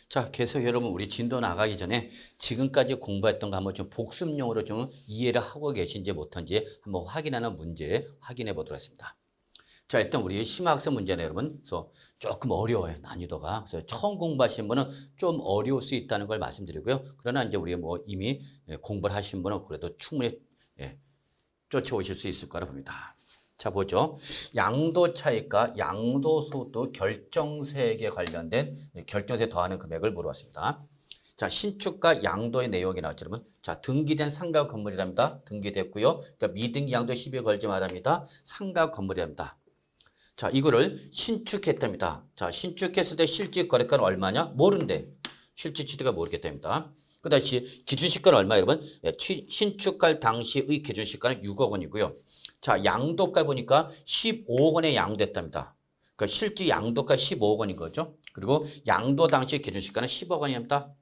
자, 계속 여러분 우리 진도 나가기 전에 지금까지 공부했던 거 한번 좀 복습용으로 좀 이해를 하고 계신지 못한지 한번 확인하는 문제 확인해 보도록 하겠습니다. 자, 일단 우리 심화학습 문제는 여러분 그래서 조금 어려워요, 난이도가. 그래서 처음 공부하신 분은 좀 어려울 수 있다는 걸 말씀드리고요. 그러나 이제 우리 뭐 이미 공부를 하신 분은 그래도 충분히 쫓아오실 수 있을 거라 봅니다. 자, 보죠. 양도 차익과 양도소득 결정세액에 관련된 결정세 더하는 금액을 물어봤습니다. 자, 신축과 양도의 내용이 나왔죠, 여러분. 자, 등기된 상가 건물이랍니다. 등기됐고요. 그러니까 미등기 양도 시비에 걸지 말합니다. 상가 건물이랍니다. 자, 이거를 신축했답니다. 자, 신축했을 때 실질 거래가는 얼마냐? 모른대. 실질 취득가 모르겠답니다. 그 다음에 기준시가는 얼마, 여러분? 신축할 당시의 기준시가는 6억 원이고요. 자, 양도가 보니까 15억 원에 양도했답니다. 그러니까 실질 양도가 15억 원인 거죠. 그리고 양도 당시 기준시가는 10억 원입니다.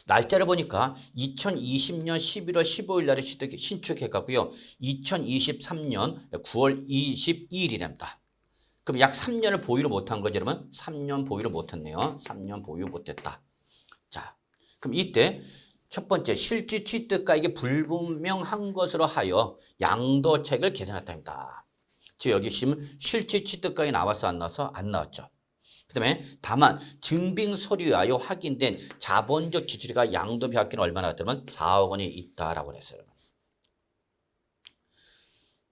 날짜를 보니까 2020년 11월 15일 날에 신축해갖고요. 2023년 9월 22일이랍니다. 그럼 약 3년을 보유를 못한 거죠, 여러분? 3년 보유를 못했네요. 3년 보유 못했다. 자, 그럼 이때 첫 번째 실질 취득가액이 불분명한 것으로 하여 양도차익을 계산했답니다. 즉 여기 보시면 실질 취득가액이 나왔어 안 나와서 안 나왔죠. 그 다음에 다만 증빙 서류에 하여 확인된 자본적 지출가 양도비 합계는 얼마나 나왔다면 4억 원이 있다라고 했어요.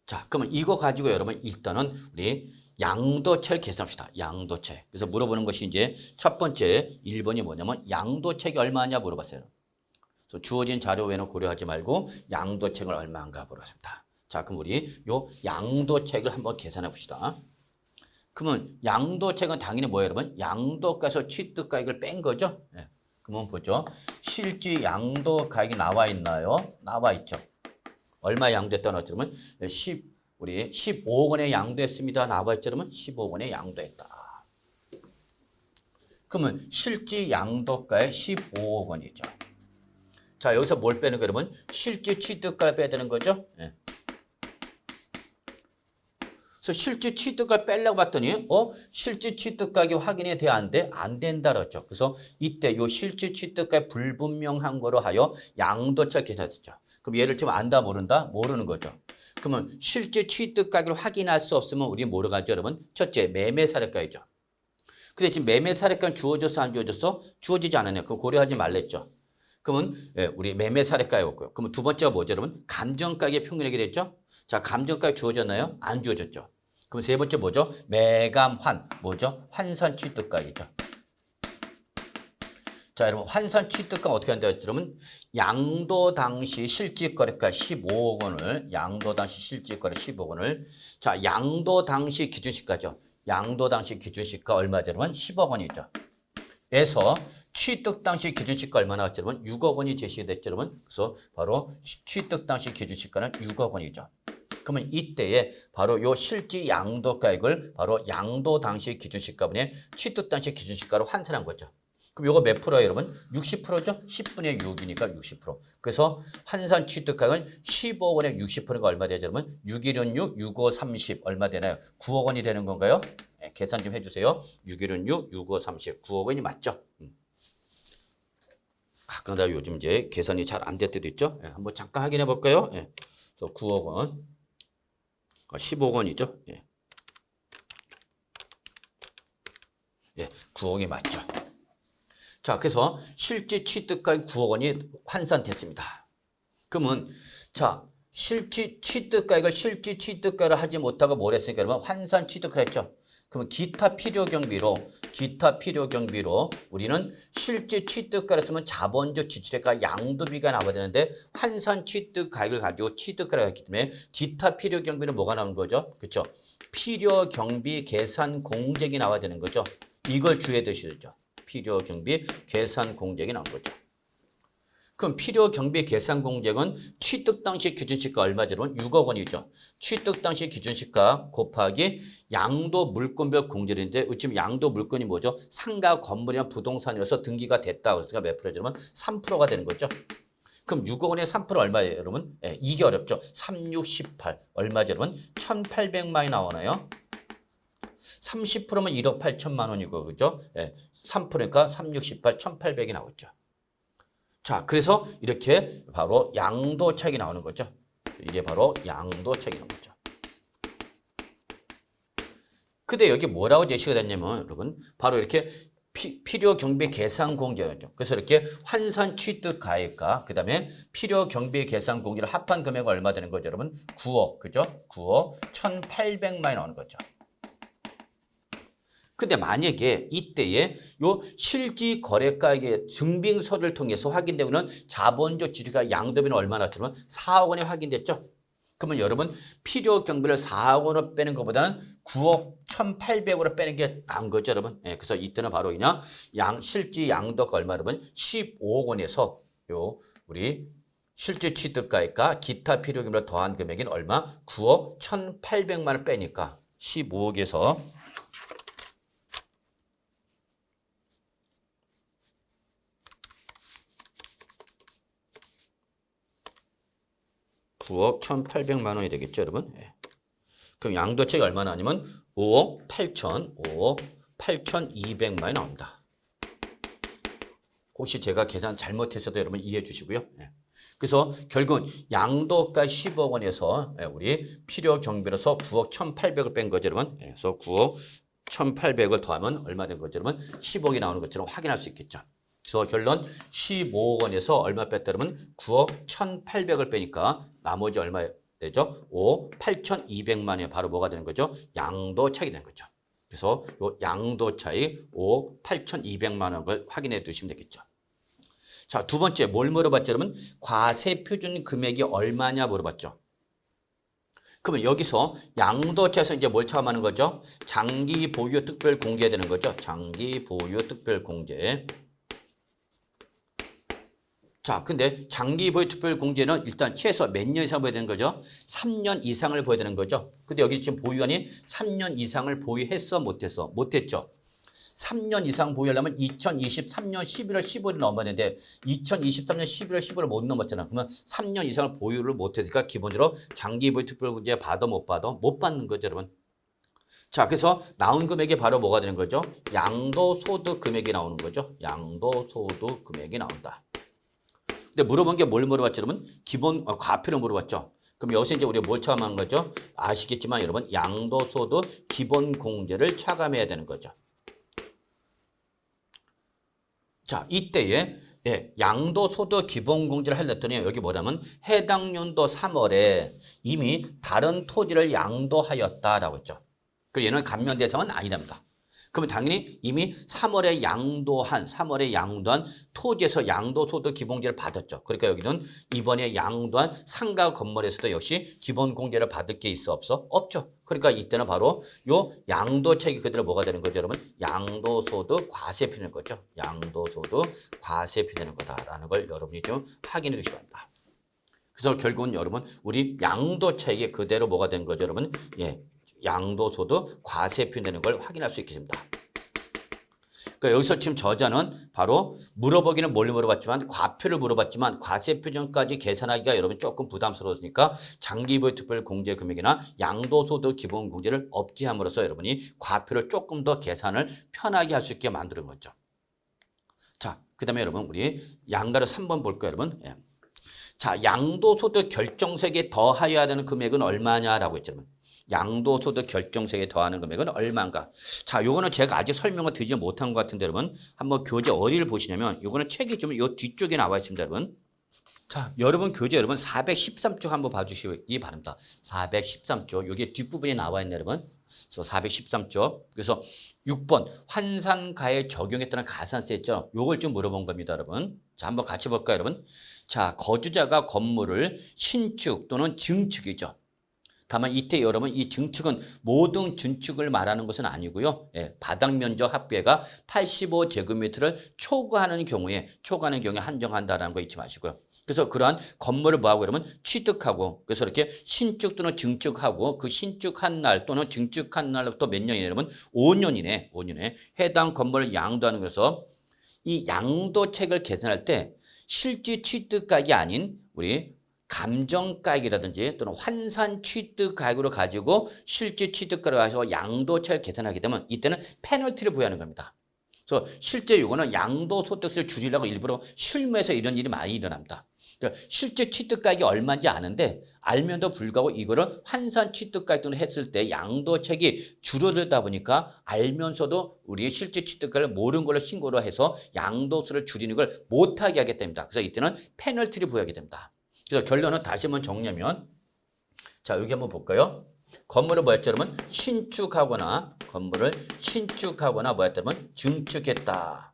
자, 그러면 이거 가지고 여러분 일단은 우리 양도차익 계산합시다. 양도차익. 그래서 물어보는 것이 이제 첫 번째 1번이 뭐냐면 양도차익이 얼마냐 물어봤어요. 그래서 주어진 자료 외에는 고려하지 말고 양도차익을 얼마인가 물어봤습니다. 자, 그럼 우리 요 양도차익을 한번 계산해 봅시다. 그러면 양도차익은 당연히 뭐예요, 여러분? 양도가에서 취득가액을 뺀 거죠. 네. 그러면 보죠. 실질 양도가액이 나와 있나요? 나와 있죠. 얼마 양도했다는 어쩌면 우리 15억 원에 양도했습니다. 나와 있죠, 여러분? 15억 원에 양도했다. 그러면 실질 양도가액 15억 원이죠. 자, 여기서 뭘 빼는 거예요, 여러분? 실질 취득가를 빼야 되는 거죠. 네. 그래서 실질 취득가를 빼려고 봤더니 실질 취득가액이 확인이 돼야 안 돼? 안 된다 그랬죠. 그래서 이때 요 실질 취득가액 불분명한 거로 하여 양도차익 계산했죠. 그럼 얘를 지금 안다 모른다? 모르는 거죠. 그러면 실질 취득가액을 확인할 수 없으면 우리 뭐로 가죠, 여러분? 첫째, 매매사례가이죠. 근데 지금 매매사례가는 주어졌어 안 주어졌어? 주어지지 않았네요. 그거 고려하지 말랬죠. 그러면 우리 매매사례가였고요. 그러면 두 번째가 뭐죠, 여러분? 감정가액의 평균액이 됐죠? 자, 감정가액 주어졌나요? 안 주어졌죠. 그럼 세 번째 뭐죠? 매감환, 뭐죠? 환산 취득가액이죠. 자, 여러분 환산 취득가 어떻게 한다 했죠? 여러분 양도 당시 실질거래가 15억 원을 양도 당시 실질거래 15억 원을 자, 양도 당시 기준시가죠. 양도 당시 기준시가 얼마죠, 여러분? 10억 원이죠. 에서 취득 당시 기준시가 얼마 나왔죠, 여러분? 6억 원이 제시됐죠, 여러분? 그래서 바로 취득 당시 기준시가는 6억 원이죠. 그러면 이때에 바로 요 실질 양도가액을 바로 양도 당시 기준시가분의 취득 당시 기준시가로 환산한 거죠. 그럼 요거 몇 프로예요, 여러분? 60%죠? 10분의 6이니까 60%. 그래서 환산 취득가액은 15억 원에 60%가 얼마 되죠, 여러분? 616, 65, 30 얼마 되나요? 9억 원이 되는 건가요? 네, 계산 좀 해주세요. 616, 65, 30 9억 원이 맞죠? 가끔가다 요즘 이제 계산이 잘 안 될 때도 있죠? 네, 한번 잠깐 확인해 볼까요? 네. 그래서 9억 원, 15억 원이죠? 예. 예, 9억이 맞죠. 자, 그래서 실질 취득가액 9억 원이 환산됐습니다. 그러면 자, 실질 취득가액을 실질 취득가를 하지 못하고 뭘 했으니까 여러분 환산 취득을 했죠. 그러면 기타 필요 경비로 우리는 실질 취득가를 쓰면 자본적 지출액과 양도비가 나와야 되는데 환산 취득가액을 가지고 취득가를 했기 때문에 기타 필요 경비는 뭐가 나오는 거죠? 그렇죠? 필요 경비 계산 공제액이 나와야 되는 거죠. 이걸 주의해 두시죠. 필요 경비 계산 공제액이 나온 거죠. 그럼 필요 경비 계산 공제액은 취득 당시 기준시가 얼마죠? 6억 원이죠. 취득 당시 기준시가 곱하기 양도 물건별 공제인데 지금 양도 물건이 뭐죠? 상가 건물이나 부동산이라서 등기가 됐다. 그래서 몇 프로죠? 3%가 되는 거죠. 그럼 6억 원에 3% 얼마예요, 여러분? 네, 이게 어렵죠. 3, 6, 18 얼마죠, 여러분? 1,800만이 나오나요? 30%면 1억 8천만 원이고, 그죠? 예, 3%니까 368, 1800이 나오죠. 자, 그래서 이렇게 바로 양도 차익이 나오는 거죠. 이게 바로 양도 차익이 나오는 거죠. 근데 여기 뭐라고 제시가 됐냐면 여러분 바로 이렇게 필요 경비 계산 공제죠. 그래서 이렇게 환산 취득 가액과 그다음에 필요 경비 계산 공제를 합한 금액은 얼마 되는 거죠, 여러분? 9억. 그죠? 9억 1,800만이 나오는 거죠. 근데 만약에 이때에 요 실지 거래가액의 증빙서를 통해서 확인되고는 자본적 지주가 양도비는 얼마나 들으면 4억 원이 확인됐죠? 그러면 여러분 필요 경비를 4억 원으로 빼는 것보다는 9억 1,800으로 빼는 게 나은 거죠, 여러분. 예, 그래서 이때는 바로 그냥 실지 양도가 얼마 여러분 15억 원에서 요 우리 실질 취득가액과 기타 필요 경비를 더한 금액인 얼마 9억 1,800만 원 빼니까 15억에서 9억 1,800만 원이 되겠죠, 여러분? 예. 그럼 양도책이 얼마나 하냐면 5억 8,200만 원이 나옵니다. 혹시 제가 계산 잘못했어도 여러분 이해해 주시고요. 예. 그래서 결국은 양도가 10억 원에서 우리 필요 경비로서 9억 1,800을 뺀 거죠, 여러분. 예. 그래서 9억 1,800을 더하면 얼마 된 거죠, 여러분? 10억이 나오는 것처럼 확인할 수 있겠죠. 그래서 결론 15억 원에서 얼마 뺐다 그러면 9억 1,800을 빼니까 나머지 얼마 되죠? 5억 8,200만 원이 바로 뭐가 되는 거죠? 양도 차익이 되는 거죠. 그래서 요 양도 차익 5억 8,200만 원을 확인해 두시면 되겠죠. 자, 두 번째 뭘 물어봤죠, 여러분? 과세 표준 금액이 얼마냐 물어봤죠. 그러면 여기서 양도차에서 이제 뭘 처음하는 거죠? 장기 보유 특별 공제되는 거죠. 장기 보유 특별 공제. 자, 근데 장기 보유 특별 공제는 일단 최소 몇 년 이상 보여야 되는 거죠? 3년 이상을 보여야 되는 거죠. 근데 여기 지금 보유한이 3년 이상을 보유했어, 못했어? 못했죠. 3년 이상 보유하려면 2023년 11월 15일 넘어야 되는데 2023년 11월 15일 못 넘었잖아. 그러면 3년 이상을 보유를 못했으니까 기본적으로 장기 보유 특별 공제 받아 못 받아? 못 받는 거죠, 여러분. 자, 그래서 나온 금액이 바로 뭐가 되는 거죠? 양도소득 금액이 나오는 거죠. 양도소득 금액이 나온다. 근데 물어본 게 뭘 물어봤죠, 여러분? 기본 과표를 물어봤죠. 그럼 여기서 이제 우리가 뭘 처음한 거죠? 아시겠지만 여러분 양도소득 기본공제를 차감해야 되는 거죠. 자, 이때에 양도소득 기본공제를 하려더니 여기 뭐냐면 해당 연도 3월에 이미 다른 토지를 양도하였다라고 했죠. 그리고 얘는 감면 대상은 아니랍니다. 그러면 당연히 이미 3월에 양도한 토지에서 양도소득 기본공제를 받았죠. 그러니까 여기는 이번에 양도한 상가 건물에서도 역시 기본공제를 받을 게 있어 없어? 없죠. 그러니까 이때는 바로 요 양도책이 그대로 뭐가 되는 거죠, 여러분? 양도소득 과세표 되는 거죠. 양도소득 과세표 되는 거다라는 걸 여러분이 좀 확인해 주시기 바랍니다. 그래서 결국은 여러분 우리 양도책이 그대로 뭐가 된 거죠, 여러분? 양도소득 과세표 내는 걸 확인할 수 있게 됩니다. 그러니까 여기서 지금 저자는 바로 물어보기는 뭘 물어봤지만 과표를 물어봤지만 과세표준까지 계산하기가 여러분 조금 부담스러우니까 장기보유 특별 공제 금액이나 양도소득 기본 공제를 없게 함으로써 여러분이 과표를 조금 더 계산을 편하게 할 수 있게 만드는 거죠. 자, 그 다음에 여러분 우리 양가를 3번 볼까요, 여러분? 자, 양도소득 결정세액에 더하여야 되는 금액은 얼마냐라고 했죠, 여러분. 양도소득 결정세액에 더하는 금액은 얼마인가? 자, 요거는 제가 아직 설명을 드리지 못한 것 같은데 여러분 한번 교재 어디를 보시냐면 요거는 책이 좀 요 뒤쪽에 나와 있습니다, 여러분. 자, 여러분 교재 여러분 413쪽 한번 봐주시기 바랍니다. 413쪽 여기 뒷부분에 나와 있네, 여러분. 그래서 413쪽. 그래서 6번 환산가에 적용에 따른 가산세 있죠. 요걸 좀 물어본 겁니다, 여러분. 자, 한번 같이 볼까요, 여러분? 자, 거주자가 건물을 신축 또는 증축이죠. 다만 이때 여러분 이 증축은 모든 증축을 말하는 것은 아니고요. 바닥 면적 합계가 85제곱미터를 초과하는 경우에 한정한다는 거 잊지 마시고요. 그래서 그러한 건물을 뭐하고 그러면 취득하고 그래서 이렇게 신축 또는 증축하고 그 신축한 날 또는 증축한 날부터 몇 년이냐 여러분 5년이네. 5년에 해당 건물을 양도하는 것에서 이 양도책을 계산할 때 실질 취득가액이 아닌 우리 감정가액이라든지 또는 환산 취득가액으로 가지고 실질 취득가로 가서 양도차익을 계산하게 되면 이때는 페널티를 부여하는 겁니다. 그래서 실제 이거는 양도소득세를 줄이려고 일부러 실무에서 이런 일이 많이 일어납니다. 그러니까 실제 취득가액이 얼마인지 아는데 알면도 불구하고 이거를 환산 취득가액 등을 했을 때 양도책이 줄어들다 보니까 알면서도 우리 실제 취득가액을 모르는 걸로 신고를 해서 양도세를 줄이는 걸 못하게 하게 됩니다. 그래서 이때는 페널티를 부여하게 됩니다. 그래서 결론은 다시 한번 정리하면 자 여기 한번 볼까요? 건물을 뭐였죠 여러분? 건물을 신축하거나 뭐였죠 여러분? 증축했다.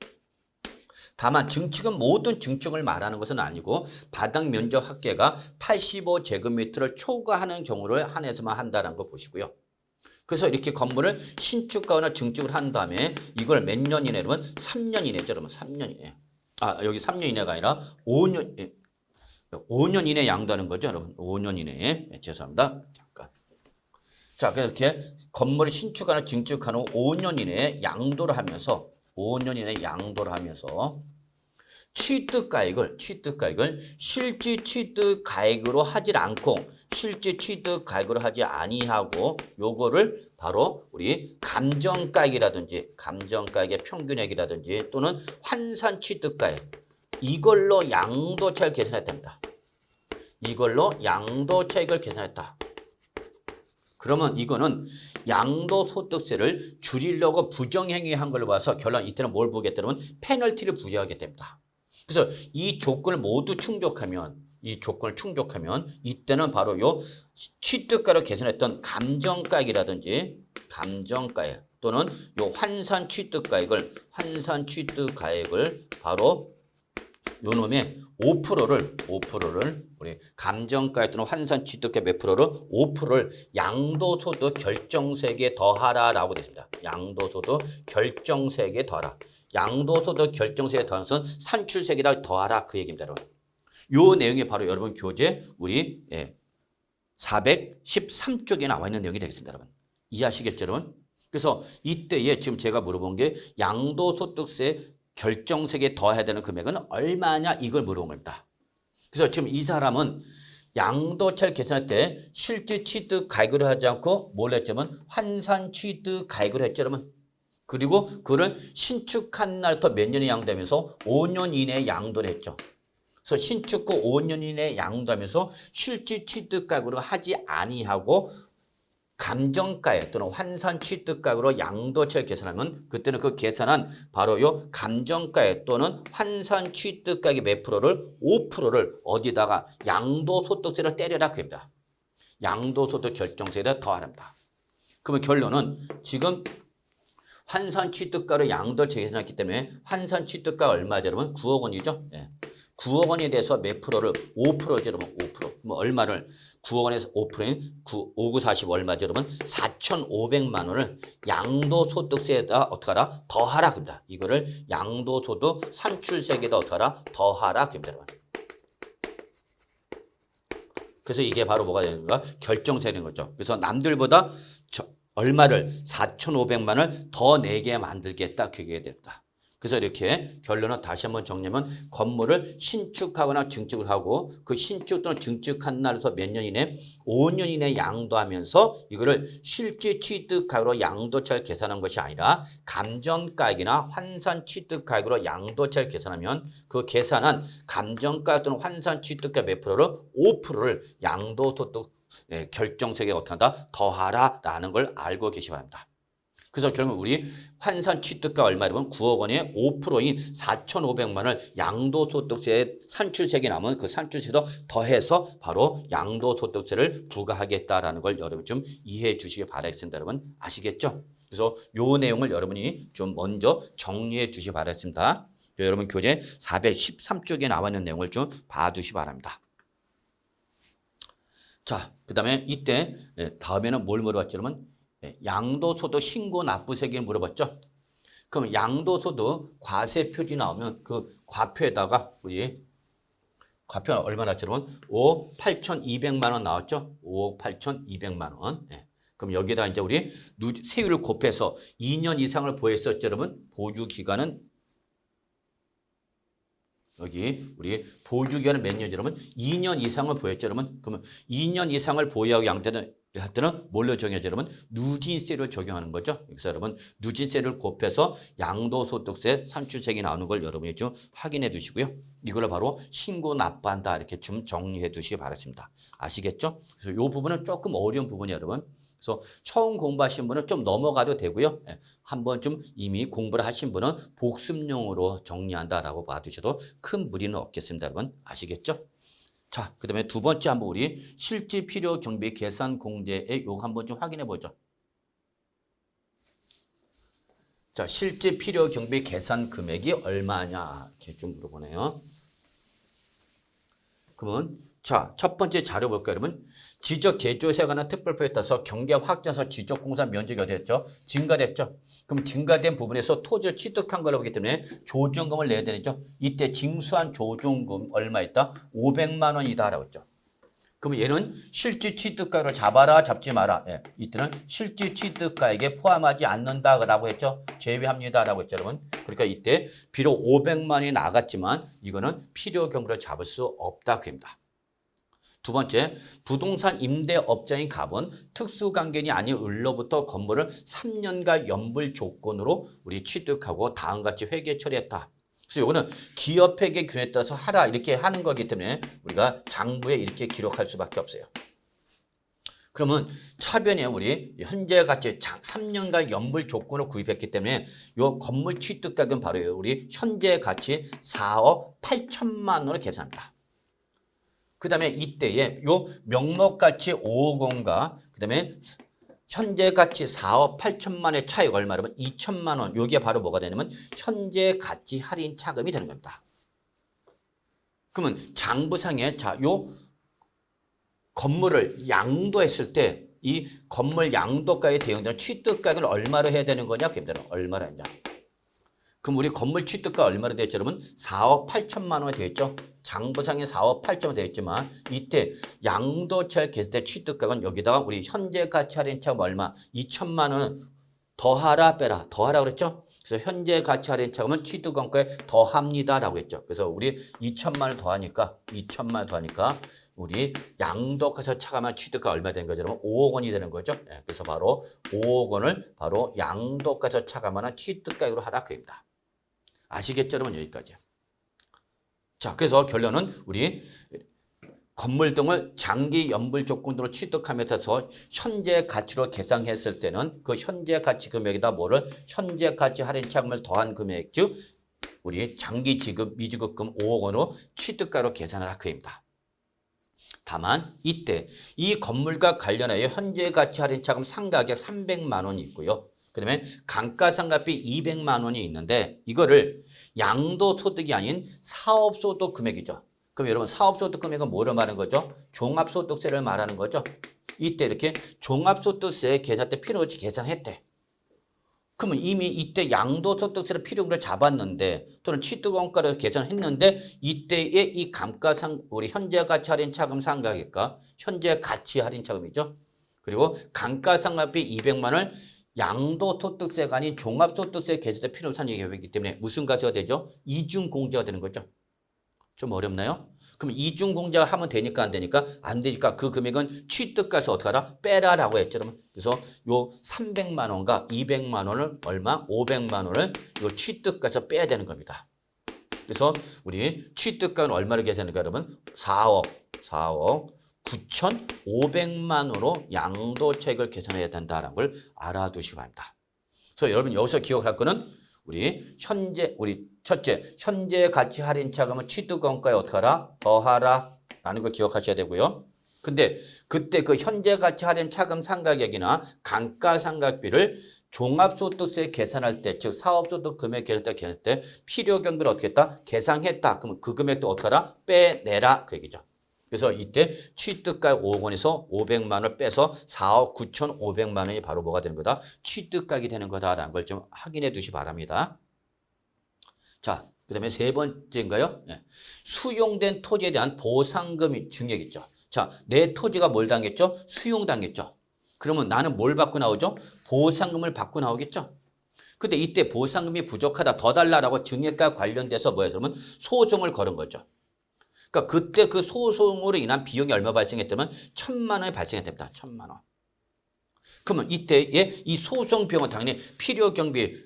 다만 증축은 모든 증축을 말하는 것은 아니고 바닥 면적 확대가 85제곱미터를 초과하는 경우를 한해서만 한다는 거 보시고요. 그래서 이렇게 건물을 신축하거나 증축을 한 다음에 이걸 몇 년 이내 여러분? 3년 이내죠 여러분. 3년 이내. 아 여기 3년 이내가 아니라 5년 5년 이내 양도하는 거죠 여러분. 5년 이내에 죄송합니다. 잠깐. 자 그래서 이렇게 건물을 신축하거나 증축한 후 5년 이내에 양도를 하면서 5년 이내에 양도를 하면서 취득가액을 실질 취득가액으로 하지 않고 실질 취득가액으로 하지 아니하고 요거를 바로 우리 감정가액이라든지 감정가액의 평균액이라든지 또는 환산 취득가액 이걸로 양도차익을 계산했답니다. 이걸로 양도차익을 계산했다. 그러면 이거는 양도소득세를 줄이려고 부정행위한 걸로 봐서 결론 이때는 뭘 보겠다면 페널티를 부여하게 됩니다. 그래서 이 조건을 모두 충족하면 이때는 바로 요 취득가로 계산했던 감정가액이라든지 감정가액 또는 요 환산 취득가액을 바로 요 놈의 5%를 우리 감정가액 또는 환산 취득가액 몇 프로를 5%를 양도소득 결정세액에 더하라라고 되어 있습니다. 양도소득 결정세액에 더하라. 양도소득 결정세액에 더하는 것은 산출세액에다 더하라 그 얘기입니다. 여러분. 요 내용이 바로 여러분 교재 우리 413쪽에 나와 있는 내용이 되겠습니다. 여러분. 이해하시겠죠 여러분? 그래서 이때에 지금 제가 물어본 게 양도소득세 결정세액에 더해야 되는 금액은 얼마냐 이걸 물어본 겁니다. 그래서 지금 이 사람은 양도차익 계산할 때 실질 취득 가액을 하지 않고 뭘 했냐면 환산 취득 가액을 했죠 여러분. 그리고 그를 신축한 날부터 몇 년에 양도하면서 5년 이내에 양도를 했죠. 그래서 신축 후 5년 이내에 양도하면서 실질 취득 가액으로 하지 아니하고 감정가액 또는 환산 취득가액으로 양도차익 계산하면 그때는 그 계산한 바로 요 감정가액 또는 환산 취득가액의 몇 프로를 5%를 어디다가 양도소득세를 때려라 그럽니다. 양도소득 결정세에다 더하랍니다. 그러면 결론은 지금 환산 취득가로 양도차익 계산했기 때문에 환산 취득가 얼마죠 여러분? 9억 원이죠. 네. 9억 원에 대해서 몇 프로를 5%죠 여러분. 5%. 그럼 얼마를 9억 원에서 5%인 5, 9, 40 얼마죠 여러분? 4,500만 원을 양도소득세에다 어떻게 하라? 더하라 그럽니다. 이거를 양도소득 산출세액에다 어떻게 하라? 더하라 그럽니다. 여러분. 그래서 이게 바로 뭐가 되는 건가? 결정세는 거죠. 그래서 남들보다 얼마를 4,500만 원을 더 내게 만들겠다 그게 됩니다. 그래서 이렇게 결론은 다시 한번 정리하면 건물을 신축하거나 증축을 하고 그 신축 또는 증축한 날에서 몇 년 이내 5년 이내 양도하면서 이거를 실질 취득가액으로 양도차익을 계산한 것이 아니라 감정가액이나 환산 취득가액으로 양도차익을 계산하면 그 계산한 감정가액 또는 환산 취득가액 몇 프로를 5%를 양도소득 결정세액에 어떻게 한다? 더하라라는 걸 알고 계시기 바랍니다. 그래서 결국 우리 환산 취득가 얼마냐면 9억 원에 5%인 4,500만 원을 양도소득세 산출세액이 남은 그 산출세도 더해서 바로 양도소득세를 부과하겠다라는 걸 여러분 좀 이해해 주시기 바라겠습니다. 여러분 아시겠죠? 그래서 요 내용을 여러분이 좀 먼저 정리해 주시기 바라겠습니다. 여러분 교재 413쪽에 나와 있는 내용을 좀 봐주시기 바랍니다. 자, 그 다음에 이때 다음에는 뭘 물어봤죠? 여러분 양도소득 신고 납부세액을 물어봤죠? 그럼 양도소득 과세 표지 나오면 그 과표에다가 우리 과표 얼마 나왔죠? 여러분 5억 8,200만 원 나왔죠? 5억 8,200만 원. 그럼 여기에다 이제 우리 세율을 곱해서 2년 이상을 보였었죠? 여러분 보유 기간은 여기 우리 보유기간은 몇 년이죠? 여러분 2년 이상을 보였죠? 여러분 그러면 2년 이상을 보유하고 양도는 할 때는 뭘로 적용하죠, 여러분? 누진세를 적용하는 거죠. 그래서 여러분 누진세를 곱해서 양도소득세 산출세액이 나오는 걸 여러분이 좀 확인해 두시고요. 이걸 바로 신고 납부한다 이렇게 좀 정리해 두시기 바랍니다. 아시겠죠? 그래서 이 부분은 조금 어려운 부분이에요, 여러분. 그래서 처음 공부하신 분은 좀 넘어가도 되고요. 한번 좀 이미 공부를 하신 분은 복습용으로 정리한다라고 봐두셔도 큰 무리는 없겠습니다, 여러분. 아시겠죠? 자, 그 다음에 두 번째 한번 우리 실질 필요 경비 계산 공제의 요거 한번 좀 확인해 보죠. 자, 실질 필요 경비 계산 금액이 얼마냐 이렇게 좀 물어보네요. 그러면 자, 첫 번째 자료 볼까요, 여러분? 지적 제조세 관한 특별법에 따라서 경계 확장해서 지적공사 면적이 어디 됐죠? 증가됐죠? 그럼 증가된 부분에서 토지를 취득한 걸로 보기 때문에 조정금을 내야 되죠? 이때 징수한 조정금 얼마 있다? 500만 원이다라고 했죠. 그럼 얘는 실질 취득가를 잡아라, 잡지 마라. 예, 이때는 실질 취득가에게 포함하지 않는다라고 했죠. 제외합니다라고 했죠, 여러분. 그러니까 이때 비록 500만 원이 나갔지만 이거는 필요 경비를 잡을 수 없다 그입니다. 두 번째, 부동산 임대업자인 갑은 특수관계인이 아닌 을로부터 건물을 3년간 연불 조건으로 우리 취득하고 다음과 같이 회계 처리했다. 그래서 이거는 기업회계 규정에 따라서 하라 이렇게 하는 거기 때문에 우리가 장부에 이렇게 기록할 수밖에 없어요. 그러면 차변에 우리 현재 가치 3년간 연불 조건으로 구입했기 때문에 이 건물 취득가격은 바로 우리 현재 가치 4억 8천만 원을 계산합니다. 그 다음에 이때에 요 명목가치 550과 그 다음에 현재 가치 4억 8천만 원의 차이가 얼마라면 2천만 원. 여기에 바로 뭐가 되냐면 현재 가치 할인 차감이 되는 겁니다. 그러면 장부상에 자, 요 건물을 양도했을 때 이 건물 양도가에 대응되는 취득가격을 얼마로 해야 되는 거냐? 그게 얼마로 했냐? 그럼 우리 건물 취득가 얼마로 되어 있죠, 여러분? 4억 8천만 원이 되어 있죠. 장부상에 4억 8천만 되어 있지만 이때 양도차익 계산 때 취득가격은 여기다가 우리 현재 가치 할인 차감 얼마? 2천만 원은 더하라 빼라. 더하라 그랬죠? 그래서 현재 가치 할인 차감은 취득원가에 더합니다라고 했죠. 그래서 우리 2천만 원 더하니까 우리 양도가에서 차감한 취득가 얼마 되는 거죠? 여러분 5억 원이 되는 거죠. 네, 그래서 바로 5억 원을 바로 양도가에서 차감하는 취득가격으로 하라 그입니다. 아시겠죠, 여러분? 여기까지. 자, 그래서 결론은 우리 건물 등을 장기 연불 조건으로 취득함에 따라서 현재 가치로 계산했을 때는 그 현재 가치 금액에다 뭐를 현재 가치 할인 차감을 더한 금액, 즉 우리 장기 지급 미지급금 5억 원으로 취득가로 계산을 할 거입니다. 다만 이때 이 건물과 관련하여 현재 가치 할인 차감 상가격 300만 원이 있고요. 그 다음에 감가상각비 200만 원이 있는데 이거를 양도소득이 아닌 사업소득 금액이죠. 그럼 여러분 사업소득 금액은 뭐를 말하는 거죠? 종합소득세를 말하는 거죠. 이때 이렇게 종합소득세 계산 때 필요없이 계산했대. 그러면 이미 이때 양도소득세를 필요금을 잡았는데 또는 취득원가를 계산했는데 이때의 이 감가상 우리 현재 가치 할인 차감 상가격과 현재 가치 할인 차감이죠. 그리고 감가상각비 200만 원 양도소득세가 아닌 종합소득세 계산 때 필요로 산 얘기이기 때문에 무슨 가세가 되죠? 이중공제가 되는 거죠. 좀 어렵나요? 그럼 이중공제가 하면 되니까 안 되니까? 안 되니까 그 금액은 취득가에서 어떻게 하라? 빼라라고 했죠. 그래서 요 300만 원과 200만 원을 얼마? 500만 원을 요 취득가에서 빼야 되는 겁니다. 그래서 우리 취득가는 얼마를 계산하니까 여러분? 4억 9,500만 원으로 양도차익을 계산해야 된다는 걸 알아두시기 바랍니다. 그래서 여러분 여기서 기억할 거는 우리 첫째, 현재 가치 할인 차감은 취득원가에 어떻게 하라? 더하라 라는 걸 기억하셔야 되고요. 근데 그때 그 현재 가치 할인 차감 상가격이나 감가상각비를 종합소득세 계산할 때, 즉 사업소득 금액 계산할 때 필요 경비를 어떻게 했다? 계산했다. 그러면 그 금액도 어떻게 하라? 빼내라 그 얘기죠. 그래서 이때 취득가 5억 원에서 500만 원을 빼서 4억 9,500만 원이 바로 뭐가 되는 거다? 취득가격이 되는 거다라는 걸 좀 확인해 두시기 바랍니다. 자, 그 다음에 세 번째인가요? 네. 수용된 토지에 대한 보상금 증액 있죠. 자, 내 토지가 뭘 당했죠? 수용당했죠. 그러면 나는 뭘 받고 나오죠? 보상금을 받고 나오겠죠. 근데 이때 보상금이 부족하다, 더 달라라고 증액과 관련돼서 뭐예요? 그러면 소송을 걸은 거죠. 그러니까 그때 그 소송으로 인한 비용이 얼마 발생했다면 1,000만 원이 발생했답니다. 1,000만 원. 그러면 이때에 이 소송 비용은 당연히 필요 경비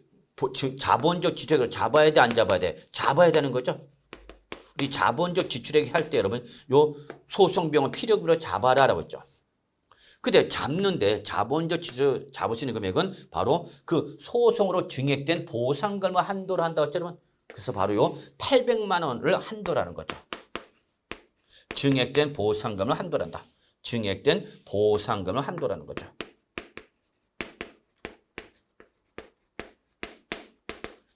자본적 지출액을 잡아야 돼, 안 잡아야 돼? 잡아야 되는 거죠. 우리 자본적 지출액 할 때 여러분 요 소송 비용은 필요 경비로 잡아라라고 했죠. 근데 잡는데 자본적 지출 잡을 수 있는 금액은 바로 그 소송으로 증액된 보상금을 한도로 한다고 했죠, 여러분. 그래서 바로 요 800만 원을 한도라는 거죠. 증액된 보상금을 한도로 한다. 증액된 보상금을 한도라는 거죠.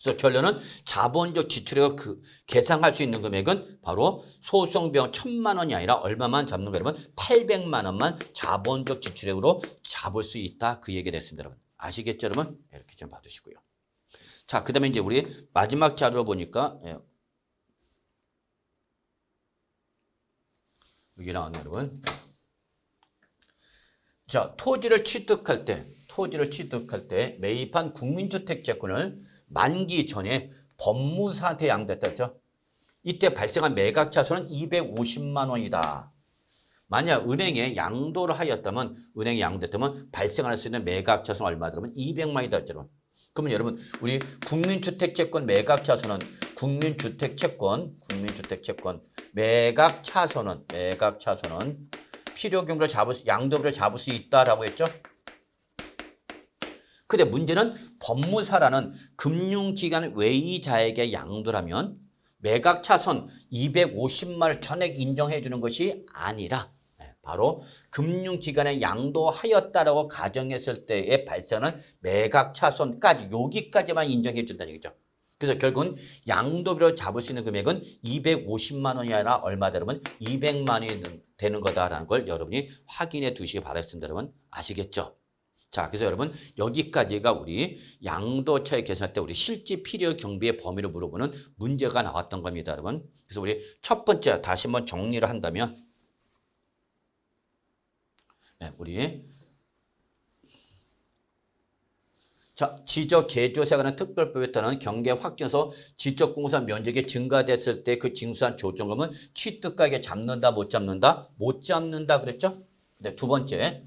그래서 결론은 자본적 지출액을 계상할 수 있는 금액은 바로 소송비용 1,000만 원이 아니라 얼마만 잡는 거냐면 800만 원만 자본적 지출액으로 잡을 수 있다. 그 얘기가 됐습니다. 여러분. 아시겠죠, 여러분? 이렇게 좀 봐두시고요. 자, 그 다음에 이제 우리 마지막 자료 보니까 여기 나왔네요, 여러분. 자, 토지를 취득할 때 매입한 국민주택채권을 만기 전에 법무사한테 양도했다 했죠. 이때 발생한 매각차손은 250만 원이다. 만약 은행에 양도를 하였다면, 은행에 양도했다면 발생할 수 있는 매각차손 얼마 들으면 200만이다 했죠. 그러면 여러분, 우리 국민주택채권 매각차손은 국민주택채권 매각차손은 필요경비로 양도비를 잡을 수 있다라고 했죠. 근데 문제는 법무사라는 금융기관 외의자에게 양도라면 매각차손 250만을 전액 인정해 주는 것이 아니라 바로 금융기관에 양도하였다라고 가정했을 때에 발생하는 매각차손까지 여기까지만 인정해 준다는 얘기죠. 그래서 결국은 양도비로 잡을 수 있는 금액은 250만 원이 아니라 얼마 되면 200만 원이 되는 거다라는 걸 여러분이 확인해 두시기 바라겠습니다. 여러분 아시겠죠? 자, 그래서 여러분 여기까지가 우리 양도차익 계산할 때 우리 실질 필요 경비의 범위를 물어보는 문제가 나왔던 겁니다, 여러분. 그래서 우리 첫 번째 다시 한번 정리를 한다면 우리 자, 지적 개조세 관한 특별법에 따른 경계 확정서 지적공사 면적이 증가됐을 때 그 징수한 조정금은 취득가액에 잡는다, 못 잡는다? 못 잡는다 그랬죠? 네, 두 번째,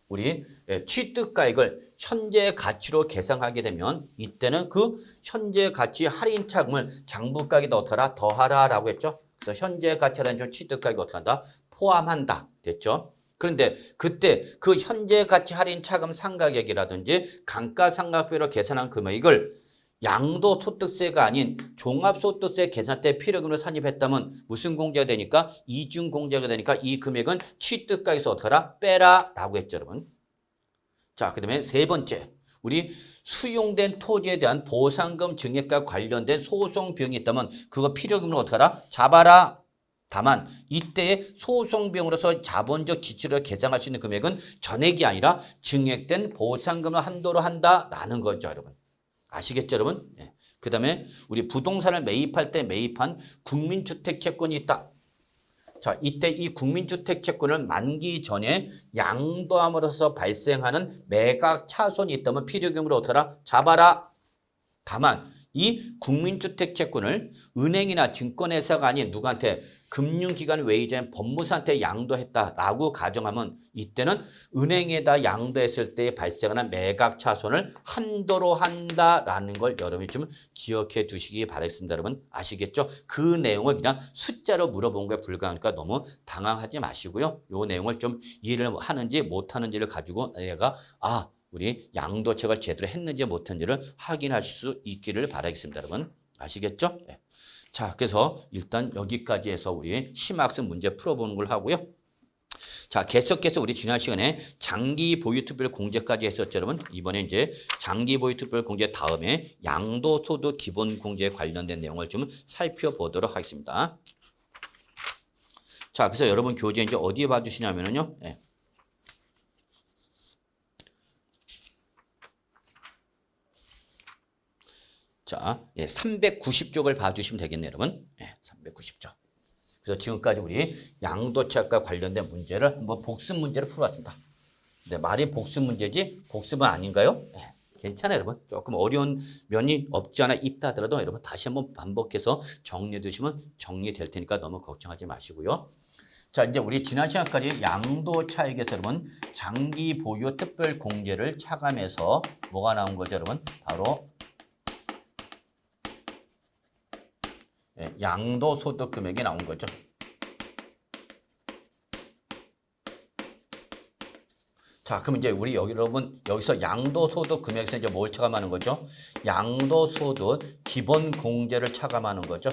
우리 취득가액을 현재 가치로 계상하게 되면 이때는 그 현재 가치 할인 차금을 장부가액에다 어떻게 더하라라고 했죠? 그래서 현재 가치라는 점 취득가액이 어떻게 한다? 포함한다. 됐죠? 그런데 그때 그 현재 가치 할인 차금 상가액이라든지 감가상각비로 계산한 금액을 양도소득세가 아닌 종합소득세 계산 때 필요금으로 산입했다면 무슨 공제가 되니까? 이중공제가 되니까 이 금액은 취득가에서 어떻게 하라? 빼라 라고 했죠, 여러분. 자, 그 다음에 세 번째. 우리 수용된 토지에 대한 보상금 증액과 관련된 소송 비용이 있다면 그거 필요금으로 어떻게 하라? 잡아라. 다만 이때의 소송 비용으로서 자본적 지출을 계상할 수 있는 금액은 전액이 아니라 증액된 보상금을 한도로 한다라는 거죠, 여러분. 아시겠죠, 여러분? 예. 그 다음에 우리 부동산을 매입할 때 매입한 국민주택 채권이 있다. 자, 이때 이 국민주택 채권을 만기 전에 양도함으로써 발생하는 매각 차손이 있다면 필요금으로 어떻게 하라? 잡아라. 다만 이 국민주택 채권을 은행이나 증권회사가 아닌 누구한테 금융기관 외의자인 법무사한테 양도했다라고 가정하면 이때는 은행에다 양도했을 때 발생하는 매각 차손을 한도로 한다라는 걸 여러분이 좀 기억해 두시기 바라겠습니다. 여러분 아시겠죠? 그 내용을 그냥 숫자로 물어본 거에 불과하니까 너무 당황하지 마시고요. 이 내용을 좀 이해를 하는지 못하는지를 가지고 내가 우리 양도책을 제대로 했는지 못했는지를 확인하실 수 있기를 바라겠습니다. 여러분 아시겠죠? 네. 자, 그래서 일단 여기까지 해서 우리 심화학습 문제 풀어보는 걸 하고요. 자, 계속해서 우리 지난 시간에 장기 보유특별 공제까지 했었죠, 여러분. 이번에 이제 장기 보유특별 공제 다음에 양도소득 기본 공제에 관련된 내용을 좀 살펴보도록 하겠습니다. 자, 그래서 여러분 교재 이제 어디에 봐주시냐면요. 네. 자, 390쪽을 봐주시면 되겠네요, 여러분. 390쪽. 그래서 지금까지 우리 양도차익과 관련된 문제를 한번 복습 문제를 풀어봤습니다. 네, 말이 복습 문제지 복습은 아닌가요? 괜찮아요, 여러분. 조금 어려운 면이 없지 않아 있다 하더라도 여러분 다시 한번 반복해서 정리해 두시면 정리될 테니까 너무 걱정하지 마시고요. 자, 이제 우리 지난 시간까지 양도 차익에서 여러분 장기 보유 특별 공제를 차감해서 뭐가 나온 거죠, 여러분? 바로 양도소득 금액이 나온 거죠. 자, 그럼 이제 우리 여러분 여기서 양도소득 금액에서 이제 뭘 차감하는 거죠? 양도소득 기본 공제를 차감하는 거죠.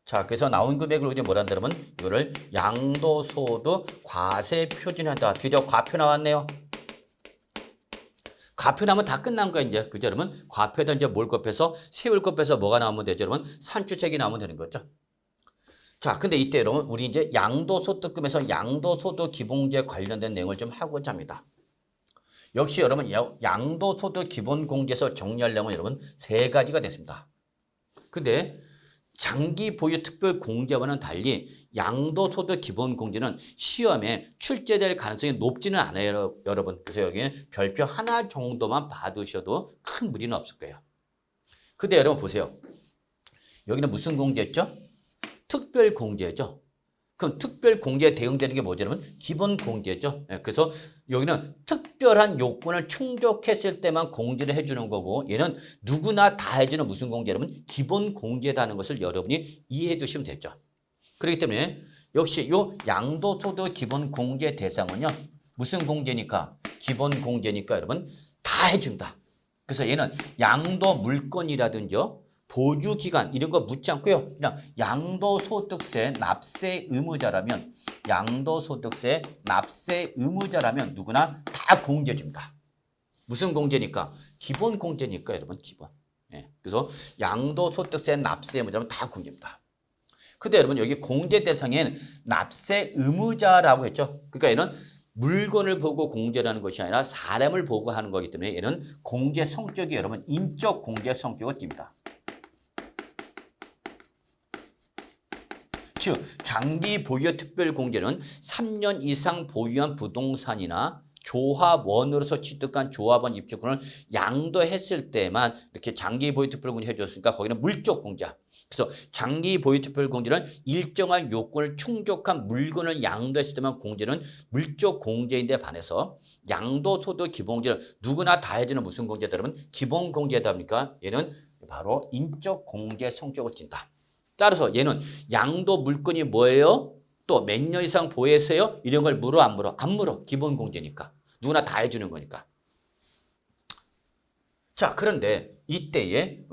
자, 그래서 나온 금액을 이제 뭐라 한다면 이거를 양도소득 과세 표준한다. 드디어 과표 나왔네요. 과표 나면 다 끝난 거야 이제. 그죠, 여러분? 과표에다 이제 뭘 곱해서 세율 곱해서 뭐가 나오면 되죠, 여러분? 산출책이 나오면 되는 거죠. 자, 근데 이때 여러분 우리 이제 양도소득금에서 양도소득 기본공제 관련된 내용을 좀 하고자 합니다. 역시 여러분 양도소득 기본공제에서 정리할 내용은 여러분 세 가지가 됐습니다. 근데 장기 보유 특별 공제와는 달리 양도소득 기본공제는 시험에 출제될 가능성이 높지는 않아요, 여러분. 그래서 여기에 별표 하나 정도만 봐두셔도 큰 무리는 없을 거예요. 근데 여러분 보세요. 여기는 무슨 공제였죠? 특별 공제죠. 그럼 특별 공제에 대응되는 게 뭐죠, 여러분? 기본 공제죠. 그래서 여기는 특별한 요건을 충족했을 때만 공제를 해주는 거고, 얘는 누구나 다 해주는 무슨 공제, 여러분? 기본 공제라는 것을 여러분이 이해해 두시면 되죠. 그렇기 때문에 역시 요 양도소득 기본 공제 대상은요, 무슨 공제니까? 기본 공제니까 여러분 다 해준다. 그래서 얘는 양도 물건이라든지요, 보유기간 이런 거 묻지 않고요. 그냥 양도소득세 납세 의무자라면 누구나 다 공제해줍니다. 무슨 공제니까? 기본 공제니까 여러분 기본. 그래서 양도소득세 납세 의무자라면 다 공제입니다. 근데 여러분 여기 공제 대상엔 납세 의무자라고 했죠. 그러니까 얘는 물건을 보고 공제라는 것이 아니라 사람을 보고 하는 거기 때문에 얘는 공제 성격이 여러분 인적 공제 성격을 띱니다. 즉 장기 보유 특별 공제는 3년 이상 보유한 부동산이나 조합원으로서 취득한 조합원 입주권을 양도했을 때만 이렇게 장기 보유 특별 공제 해줬으니까 거기는 물적 공제야. 그래서 장기 보유 특별 공제는 일정한 요건을 충족한 물건을 양도했을 때만 공제는 물적 공제인데 반해서 양도소득 기본공제는 누구나 다 해주는 무슨 공제다 그러면 기본 공제다 보니까 얘는 바로 인적 공제 성격을 띈다. 따라서 얘는 양도 물건이 뭐예요? 또 몇 년 이상 보유했어요? 이런 걸 물어 안 물어? 안 물어. 기본 공제니까. 누구나 다 해주는 거니까. 자, 그런데 이때에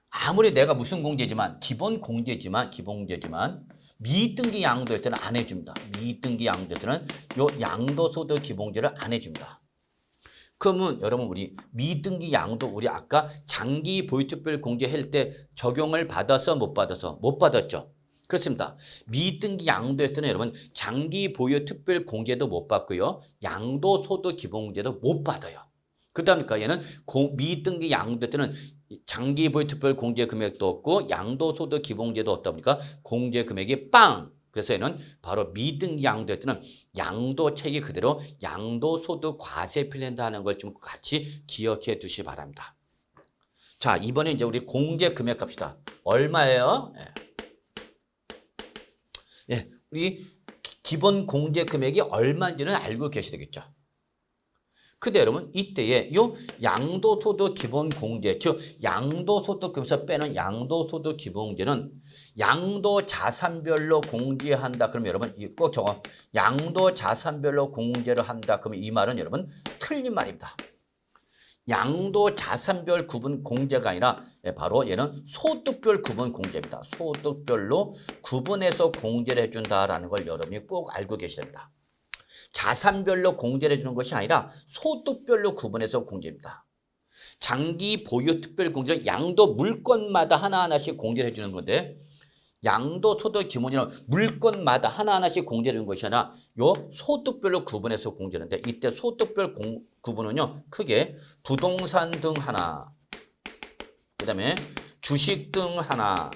아무리 내가 무슨 공제지만 기본 공제지만 미등기 양도할 때는 안 해줍니다. 미등기 양도할 때는 요 양도소득 기본공제를 안 해줍니다. 그러면 여러분 우리 미등기 양도 우리 아까 장기 보유특별 공제 할 때 적용을 받아서 못 받아서 못 받았죠. 그렇습니다. 미등기 양도할 때는 여러분 장기 보유 특별 공제도 못 받고요. 양도소득 기본공제도 못 받아요. 그러니까 얘는 미등기 양도할 때는 장기 보유 특별 공제 금액도 없고 양도소득 기본공제도 없다 보니까 공제 금액이 빵! 그래서 얘는 바로 미등기 양도할 때는 양도책이 그대로 양도소득 과세 필린다는 걸 좀 같이 기억해 두시기 바랍니다. 자, 이번에 이제 우리 공제 금액 갑시다. 얼마예요? 우리 기본 공제 금액이 얼마인지는 알고 계셔야 되겠죠. 근데 여러분 이때에 요 양도소득 기본 공제, 즉 양도소득금에서 빼는 양도소득 기본 공제는 양도 자산별로 공제한다. 그러면 여러분 꼭 적어. 양도 자산별로 공제를 한다. 그러면 이 말은 여러분 틀린 말입니다. 양도 자산별 구분 공제가 아니라 바로 얘는 소득별 구분 공제입니다. 소득별로 구분해서 공제를 해준다라는 걸 여러분이 꼭 알고 계셔야 됩니다. 자산별로 공제를 해주는 것이 아니라 소득별로 구분해서 공제입니다. 장기 보유 특별 공제는 양도 물건마다 하나하나씩 공제를 해주는 건데 양도소득 기본이는 물건마다 하나하나씩 공제를 해주는 것이 아니라 요 소득별로 구분해서 공제하는데 이때 소득별 구분은요 크게 부동산 등 하나, 그 다음에 주식 등 하나,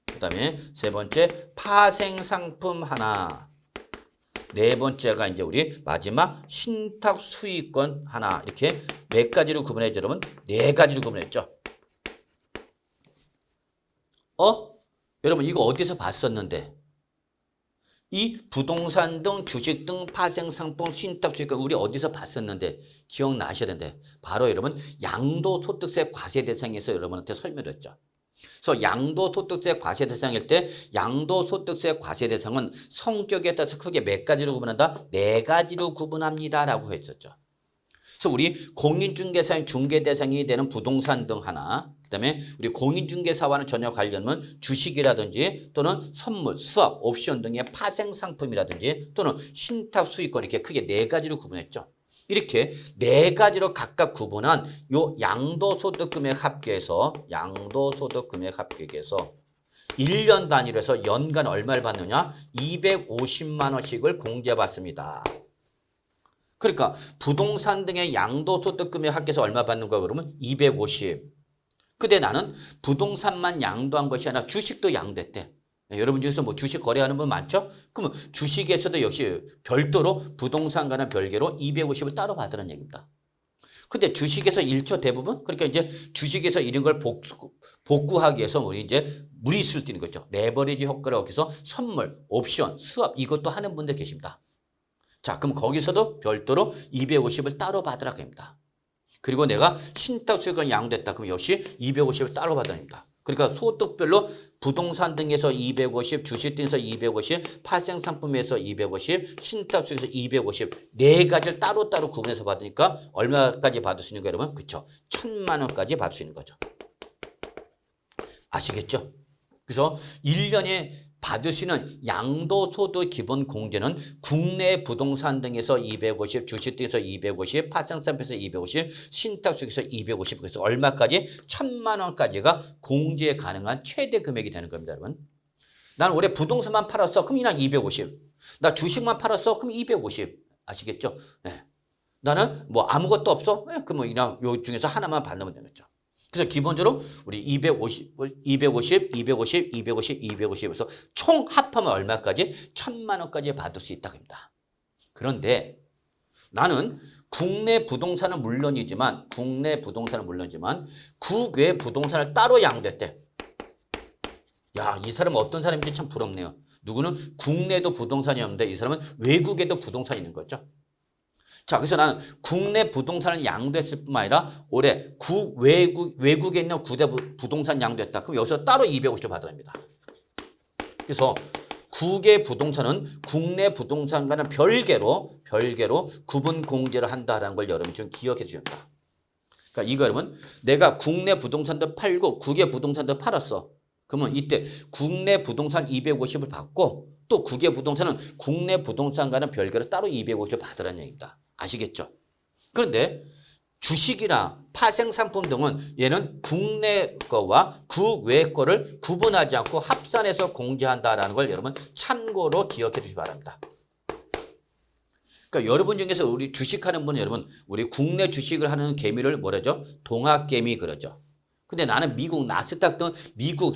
그 다음에 세 번째 파생상품 하나, 네 번째가 이제 우리 마지막 신탁 수익권 하나, 이렇게 몇 가지로 구분했죠, 여러분? 네 가지로 구분했죠. 여러분 이거 어디서 봤었는데? 이 부동산 등 주식 등 파생상품 신탁수익 우리 어디서 봤었는데 기억나셔야 되는데 바로 여러분 양도소득세 과세 대상에서 여러분한테 설명했죠. 그래서 양도소득세 과세 대상일 때 양도소득세 과세 대상은 성격에 따라서 크게 몇 가지로 구분한다? 네 가지로 구분합니다라고 했었죠. 그래서 우리 공인중개사의 중개 대상이 되는 부동산 등 하나, 그다음에 우리 공인중개사와는 전혀 관련은 주식이라든지 또는 선물, 수합, 옵션 등의 파생 상품이라든지 또는 신탁 수익권 이렇게 크게 네 가지로 구분했죠. 이렇게 네 가지로 각각 구분한 요 양도소득금액 합계에서 1년 단위로 해서 연간 얼마를 받느냐? 250만 원씩을 공제받습니다. 그러니까 부동산 등의 양도소득금액 합계해서 얼마 받는 거야 그러면 250. 근데 나는 부동산만 양도한 것이 아니라 주식도 양도했대. 여러분 중에서 뭐 주식 거래하는 분 많죠? 그러면 주식에서도 역시 별도로 부동산과는 별개로 250을 따로 받으라는 얘기입니다. 근데 주식에서 1초 대부분 그러니까 이제 주식에서 이런 걸 복구하기 위해서 우리 이제 무리수를 띄는 거죠. 레버리지 효과를 얻기 위해서 선물, 옵션, 수합 이것도 하는 분들 계십니다. 자, 그럼 거기서도 별도로 250을 따로 받으라고 합니다. 그리고 내가 신탁수익을 양도했다. 그럼 역시 250을 따로 받아야 합니다. 그러니까 소득별로 부동산 등에서 250, 주식 등에서 250, 파생상품에서 250, 신탁수익에서 250 네 가지를 따로따로 구분해서 받으니까 얼마까지 받을 수 있는 거예요, 여러분? 그렇죠. 1,000만 원까지 받을 수 있는 거죠. 아시겠죠? 그래서 1년에 받을 수 있는 양도소득 기본 공제는 국내 부동산 등에서 250, 주식 등에서 250, 파생상품에서 250, 신탁수익에서 250, 그래서 얼마까지? 1,000만 원까지가 공제 가능한 최대 금액이 되는 겁니다, 여러분. 난 올해 부동산만 팔았어. 그럼 그냥 250. 나 주식만 팔았어. 그럼 250. 아시겠죠? 네. 나는 뭐 아무것도 없어. 네, 그럼 그냥 요 중에서 하나만 받으면 되겠죠. 그래서 기본적으로 우리 250, 250, 250, 250, 250에서 총 합하면 얼마까지? 1,000만 원까지 받을 수 있다고 합니다. 그런데 나는 국내 부동산은 물론이지만 국외 부동산을 따로 양도했대. 야, 이 사람은 어떤 사람인지 참 부럽네요. 누구는 국내도 부동산이 없는데 이 사람은 외국에도 부동산이 있는 거죠. 자, 그래서 나는 국내 부동산을 양도했을 뿐만 아니라 올해 외국에 있는 구대 부동산 양도했다. 그럼 여기서 따로 250을 받아야 합니다. 그래서 국외 부동산은 국내 부동산과는 별개로 구분 공제를 한다라는 걸 여러분 좀 기억해 주셔야 합니다. 그러니까 이거 여러분 내가 국내 부동산도 팔고 국외 부동산도 팔았어. 그러면 이때 국내 부동산 250을 받고 또 국외 부동산은 국내 부동산과는 별개로 따로 250을 받으라는 얘기입니다. 아시겠죠? 그런데 주식이나 파생상품 등은 얘는 국내 거와 국외 거를 구분하지 않고 합산해서 공제한다라는 걸 여러분 참고로 기억해 주시기 바랍니다. 그러니까 여러분 중에서 우리 주식하는 분은 여러분 우리 국내 주식을 하는 개미를 뭐라죠? 동학개미 그러죠. 근데 나는 미국 나스닥 등 미국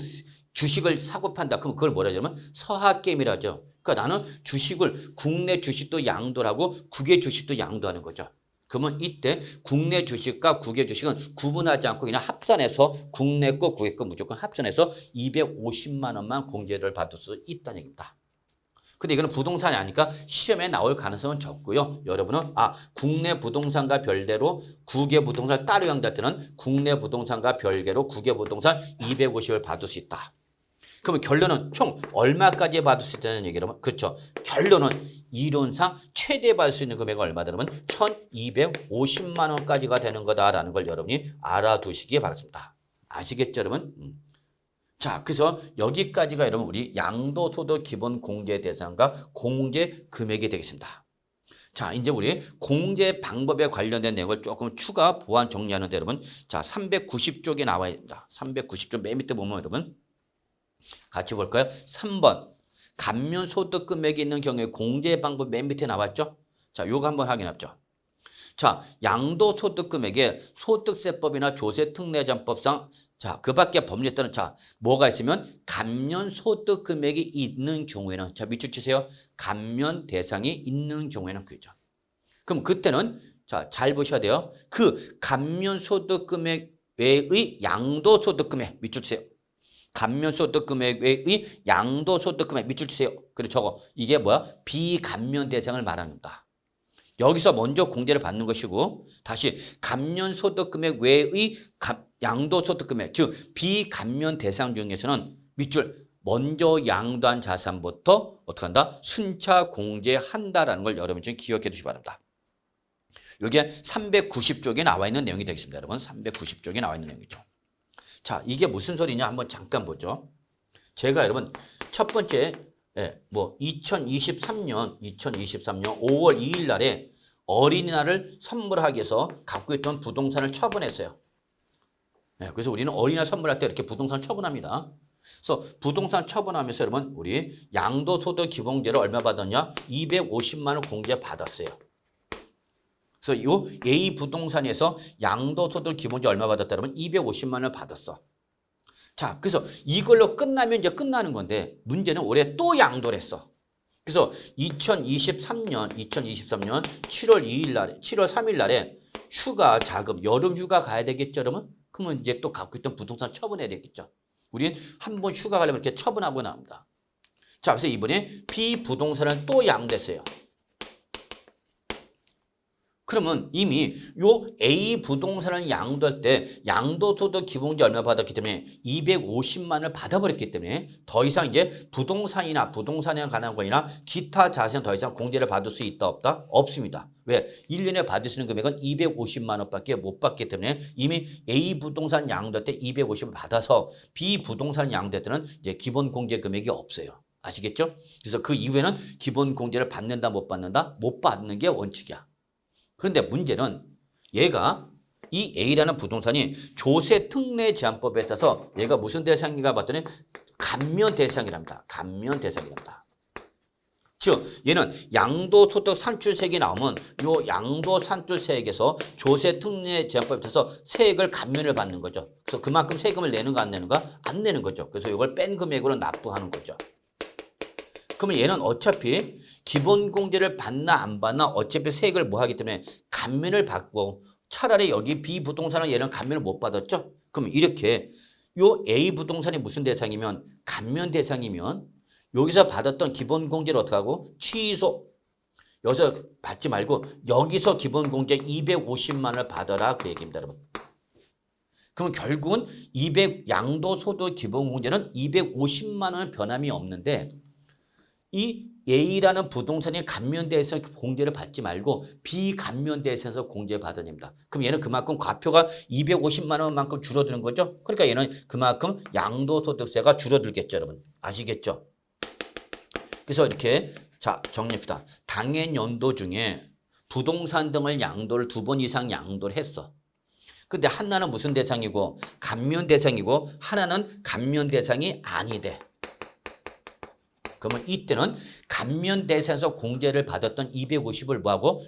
주식을 사고 판다. 그럼 그걸 뭐라 하냐면 서학개미라죠. 그러니까 나는 주식을 국내 주식도 양도를 하고 국외 주식도 양도하는 거죠. 그러면 이때 국내 주식과 국외 주식은 구분하지 않고 그냥 합산해서 국내 거 국외 거 무조건 합산해서 250만 원만 공제를 받을 수 있다는 얘기입니다. 근데 이거는 부동산이 아니니까 시험에 나올 가능성은 적고요. 여러분은 국내 부동산과 별개로 국외 부동산 따로 양도할 때는 국내 부동산과 별개로 국외 부동산 250을 받을 수 있다. 그러면 결론은 총 얼마까지 받을 수 있다는 얘기라면 그렇죠. 결론은 이론상 최대 받을 수 있는 금액은 얼마냐면 1,250만 원까지가 되는 거다라는 걸 여러분이 알아두시기 바랍니다. 아시겠죠, 여러분? 자, 그래서 여기까지가 여러분 우리 양도소득 기본 공제 대상과 공제 금액이 되겠습니다. 자, 이제 우리 공제 방법에 관련된 내용을 조금 추가 보완 정리하는데 여러분, 자, 390쪽에 나와 있습니다. 390쪽 맨 밑에 보면 여러분 같이 볼까요? 3번 감면소득 금액이 있는 경우에 공제 방법 맨 밑에 나왔죠? 자, 요거 한번 확인합죠. 자, 양도소득 금액에 소득세법이나 조세특례전법상 자, 그 밖에 법률에 따른 자, 뭐가 있으면 감면소득 금액이 있는 경우에는 자, 밑줄 치세요. 감면 대상이 있는 경우에는 그죠. 그럼 그때는 자, 잘 보셔야 돼요. 그 감면소득 금액 외의 양도소득 금액 밑줄 치세요. 감면소득금액 외의 양도소득금액 밑줄 주세요. 그리고 저거 이게 뭐야? 비감면 대상을 말합니다. 여기서 먼저 공제를 받는 것이고 다시 감면소득금액 외의 양도소득금액 즉 비감면 대상 중에서는 밑줄 먼저 양도한 자산부터 어떻게 한다? 순차 공제한다라는 걸 여러분 좀 기억해 두시기 바랍니다. 이게 390쪽에 나와 있는 내용이 되겠습니다. 여러분 390쪽에 나와 있는 내용이죠. 자, 이게 무슨 소리냐 한번 잠깐 보죠. 제가 여러분 첫 번째 2023년 5월 2일 날에 어린이날을 선물하기 위해서 갖고 있던 부동산을 처분했어요. 그래서 우리는 어린이날 선물할 때 이렇게 부동산 처분합니다. 그래서 부동산 처분하면서 여러분 우리 양도소득 기본공제를 얼마 받았냐? 250만 원 공제 받았어요. 그래서 이 A 부동산에서 양도소득 기본공제 얼마 받았다 그러면 250만 원을 받았어. 자, 그래서 이걸로 끝나면 이제 끝나는 건데 문제는 올해 또 양도를 했어. 그래서 2023년 7월 2일 날에 7월 3일 날에 휴가 자금 여름 휴가 가야 되겠죠, 여러분? 그러면 이제 또 갖고 있던 부동산 처분해야 되겠죠. 우리는 한 번 휴가 가려면 이렇게 처분하고 나옵니다. 자, 그래서 이번에 B 부동산을 또 양도했어요. 그러면 이미 요 A 부동산을 양도할 때 양도소득 기본공제 얼마 받았기 때문에 250만 원을 받아버렸기 때문에 더 이상 이제 부동산이나 부동산에 관한 거나 기타 자산은 더 이상 공제를 받을 수 있다 없다? 없습니다. 왜? 1년에 받을 수 있는 금액은 250만 원밖에 못 받기 때문에 이미 A 부동산 양도할 때 250을 받아서 B 부동산 양도할 때는 이제 기본 공제 금액이 없어요. 아시겠죠? 그래서 그 이후에는 기본 공제를 받는다 못 받는다? 못 받는 게 원칙이야. 그런데 문제는 얘가 이 A라는 부동산이 조세 특례 제한법에 따라서 얘가 무슨 대상인가 봤더니 감면 대상이랍니다. 감면 대상이랍니다. 즉 얘는 양도소득 산출세액이 나오면 요 양도산출세액에서 조세 특례 제한법에 따라서 세액을 감면을 받는 거죠. 그래서 그만큼 세금을 내는가 안 내는가? 안 내는 거죠. 그래서 이걸 뺀 금액으로 납부하는 거죠. 그러면 얘는 어차피 기본공제를 받나 안 받나 어차피 세액을 뭐 하기 때문에 감면을 받고 차라리 여기 B 부동산은 얘는 감면을 못 받았죠? 그럼 이렇게 요 A 부동산이 무슨 대상이면 감면 대상이면 여기서 받았던 기본공제를 어떻게 하고 취소. 여기서 받지 말고 여기서 기본공제 250만 원을 받아라 그 얘기입니다, 여러분. 그럼 결국은 양도소득 기본공제는 250만 원은 변함이 없는데 이 A라는 부동산이 감면대에서 공제를 받지 말고 비감면대에서 공제를 받아냅니다. 그럼 얘는 그만큼 과표가 250만 원만큼 줄어드는 거죠. 그러니까 얘는 그만큼 양도소득세가 줄어들겠죠, 여러분. 아시겠죠? 그래서 이렇게 자 정리합시다. 당해 연도 중에 부동산 등을 양도를 2번 이상 양도를 했어. 근데 하나는 무슨 대상이고 감면 대상이고 하나는 감면 대상이 아니대. 그러면 이때는 감면 대상에서 공제를 받았던 250을 뭐하고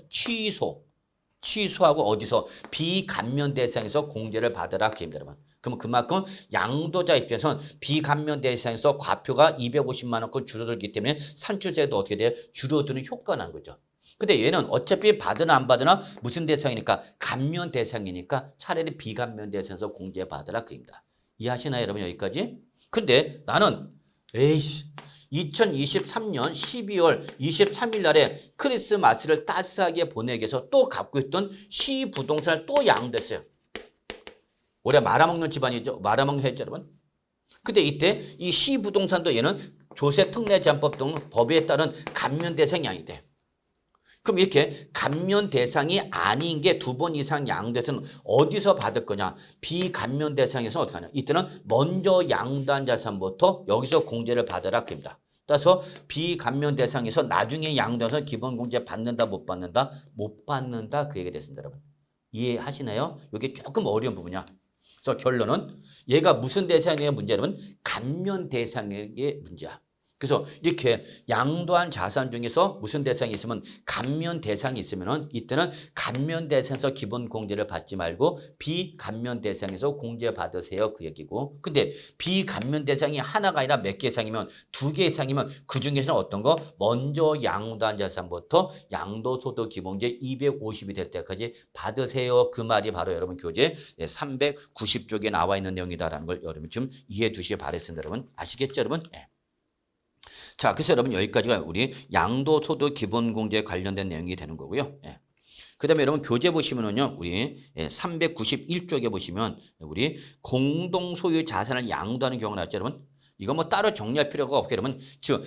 취소하고 어디서 비감면 대상에서 공제를 받으라 그 얘기입니다, 여러분. 그러면 그만큼 양도자 입장에서는 비감면 대상에서 과표가 250만 원권 줄어들기 때문에 산출세도 어떻게 돼요? 줄어드는 효과가 나는 거죠. 근데 얘는 어차피 받으나 안 받으나 무슨 대상이니까 감면 대상이니까 차라리 비감면 대상에서 공제받으라 그 얘기입니다. 이해하시나요, 여러분? 여기까지? 근데 나는 에이씨 2023년 12월 23일 날에 크리스마스를 따스하게 보내기 위해서 또 갖고 있던 C 부동산을 또 양도했어요. 올해 말아먹는 집안이죠. 말아먹는 했죠, 여러분. 근데 이때 이 C 부동산도 얘는 조세 특례 제한법 등 법에 따른 감면 대상이 아니대. 그럼 이렇게 감면 대상이 아닌 게 2번 이상 양도해서는 어디서 받을 거냐? 비감면 대상에서 어떻게 하냐? 이때는 먼저 양도한 자산부터 여기서 공제를 받으라 그럽니다. 따라서 비감면 대상에서 나중에 양도해서 기본공제 받는다 못 받는다? 못 받는다 그 얘기가 됐습니다, 여러분. 이해하시나요? 이게 조금 어려운 부분이야. 그래서 결론은 얘가 무슨 대상의 문제 여러분? 감면 대상의 문제야. 그래서 이렇게 양도한 자산 중에서 무슨 대상이 있으면 감면 대상이 있으면은 이때는 감면 대상에서 기본 공제를 받지 말고 비감면 대상에서 공제 받으세요 그 얘기고. 근데 비감면 대상이 하나가 아니라 몇 개 이상이면 2개 이상이면 그 중에서는 어떤 거? 먼저 양도한 자산부터 양도소득 기본제 250이 될 때까지 받으세요. 그 말이 바로 여러분 교재 390쪽에 나와 있는 내용이다라는 걸 여러분 좀 이해해 두시기 바랬습니다. 여러분 아시겠죠 여러분? 네. 자, 그래서 여러분 여기까지가 우리 양도소득 기본공제에 관련된 내용이 되는 거고요. 예. 그 다음에 여러분 교재 보시면은요, 우리 391쪽에 보시면 우리 공동소유 자산을 양도하는 경우가 나왔죠, 여러분. 이거 뭐 따로 정리할 필요가 없게 여러분. 즉,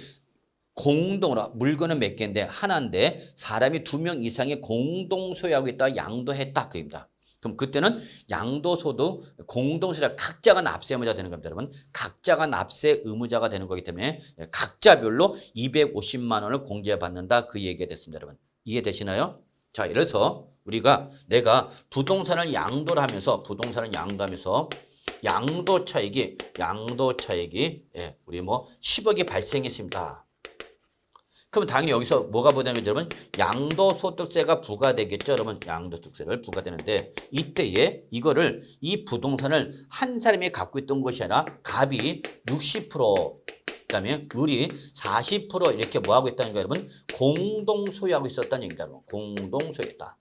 공동으로 물건은 몇 개인데 하나인데 사람이 2명 이상이 공동소유하고 있다 양도했다 그입니다. 그럼 그때는 양도소득 공동소유자 각자가 납세 의무자가 되는 겁니다. 여러분 각자가 납세 의무자가 되는 거기 때문에 각자별로 250만 원을 공제받는다 그 얘기가 됐습니다. 여러분 이해되시나요? 자 이래서 우리가 내가 부동산을 양도를 하면서 양도 차익이 예, 우리 뭐 10억이 발생했습니다. 그럼 당연히 여기서 뭐가 부과되는 거죠, 여러분? 양도소득세가 부과되겠죠, 여러분? 양도소득세를 부과되는데 이때에 이거를 이 부동산을 한 사람이 갖고 있던 것이 아니라 갑이 60% 그다음에 을이 40% 이렇게 뭐 하고 있다는 거예요, 여러분? 공동 소유하고 있었다는 얘기다. 공동 소유했다.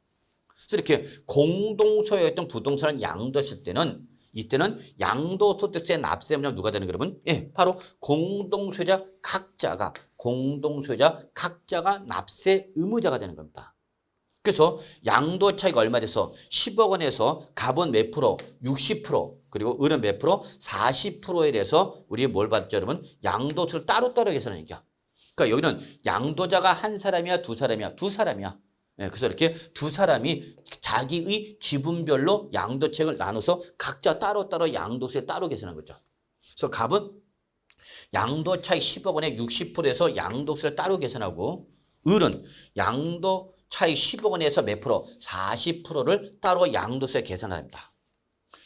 그래서 이렇게 공동 소유했던 부동산을 양도했을 때는 이때는 양도소득세 납세 의무자가 누가 되는 거예요, 여러분? 예, 바로 공동소유자 각자가 납세 의무자가 되는 겁니다. 그래서 양도 차이가 얼마 돼서 10억 원에서 갑은 몇 프로? 60% 그리고 을은 몇 프로? 40%에 대해서 우리 뭘 받죠, 여러분? 양도세를 따로따로 계산하는 얘기야. 그러니까 여기는 양도자가 한 사람이야, 두 사람이야? 두 사람이야. 네, 그래서 이렇게 두 사람이 자기의 지분별로 양도책을 나눠서 각자 따로따로 양도세 따로 계산한 거죠. 그래서 갑은 양도 차익 10억 원에 60%에서 양도세를 따로 계산하고 을은 양도 차익 10억 원에서 몇 프로? 40%를 따로 양도세 계산합니다.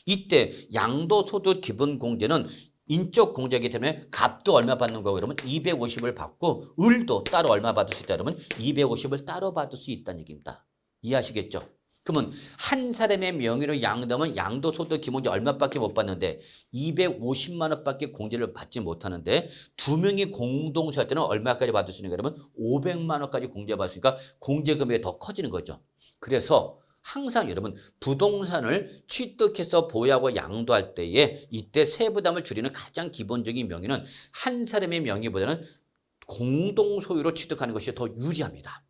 이때 양도소득 기본공제는 인적 공제이기 때문에 갑도 얼마 받는 거고 여러분 250을 받고 을도 따로 얼마 받을 수 있다 여러분 250을 따로 받을 수 있다는 얘기입니다. 이해하시겠죠? 그러면 한 사람의 명의로 양도하면 양도소득 기본제 얼마밖에 못 받는데 250만 원밖에 공제를 받지 못하는데 두 명이 공동소유할 때는 얼마까지 받을 수 있는 거예요? 여러분 500만 원까지 공제받으니까 공제금액이 더 커지는 거죠. 그래서 항상 여러분 부동산을 취득해서 보유하고 양도할 때에 이때 세부담을 줄이는 가장 기본적인 명의는 한 사람의 명의보다는 공동소유로 취득하는 것이 더 유리합니다.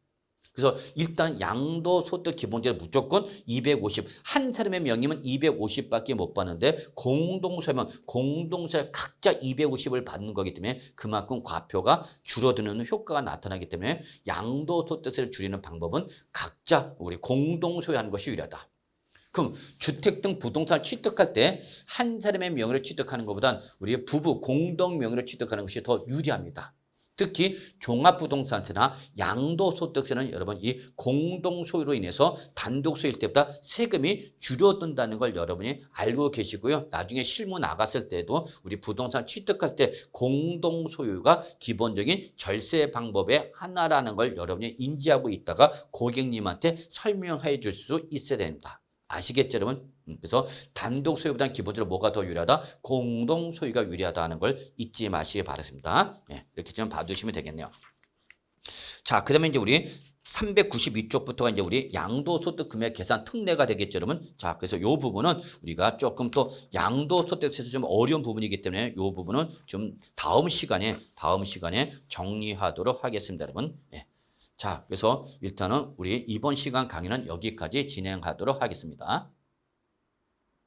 그래서 일단 양도소득 기본제는 무조건 250, 한 사람의 명의면 250밖에 못 받는데 공동소유면 공동소유 각자 250을 받는 거기 때문에 그만큼 과표가 줄어드는 효과가 나타나기 때문에 양도소득세를 줄이는 방법은 각자 우리 공동소유하는 것이 유리하다. 그럼 주택 등 부동산 취득할 때 한 사람의 명의로 취득하는 것보단 우리 부부 공동 명의로 취득하는 것이 더 유리합니다. 특히 종합부동산세나 양도소득세는 여러분 이 공동소유로 인해서 단독소유일 때보다 세금이 줄어든다는 걸 여러분이 알고 계시고요. 나중에 실무 나갔을 때도 우리 부동산 취득할 때 공동소유가 기본적인 절세 방법의 하나라는 걸 여러분이 인지하고 있다가 고객님한테 설명해 줄 수 있어야 됩니다. 아시겠죠, 여러분? 그래서 단독 소유보다는 기본적으로 뭐가 더 유리하다? 공동 소유가 유리하다는 걸 잊지 마시기 바랍니다. 네, 이렇게 좀 봐두시면 되겠네요. 자, 그다음에 이제 우리 392쪽부터가 이제 우리 양도소득 금액 계산 특례가 되겠죠, 여러분. 자, 그래서 이 부분은 우리가 조금 또 양도소득세에서 좀 어려운 부분이기 때문에 이 부분은 좀 다음 시간에 정리하도록 하겠습니다, 여러분. 네. 자, 그래서 일단은 우리 이번 시간 강의는 여기까지 진행하도록 하겠습니다.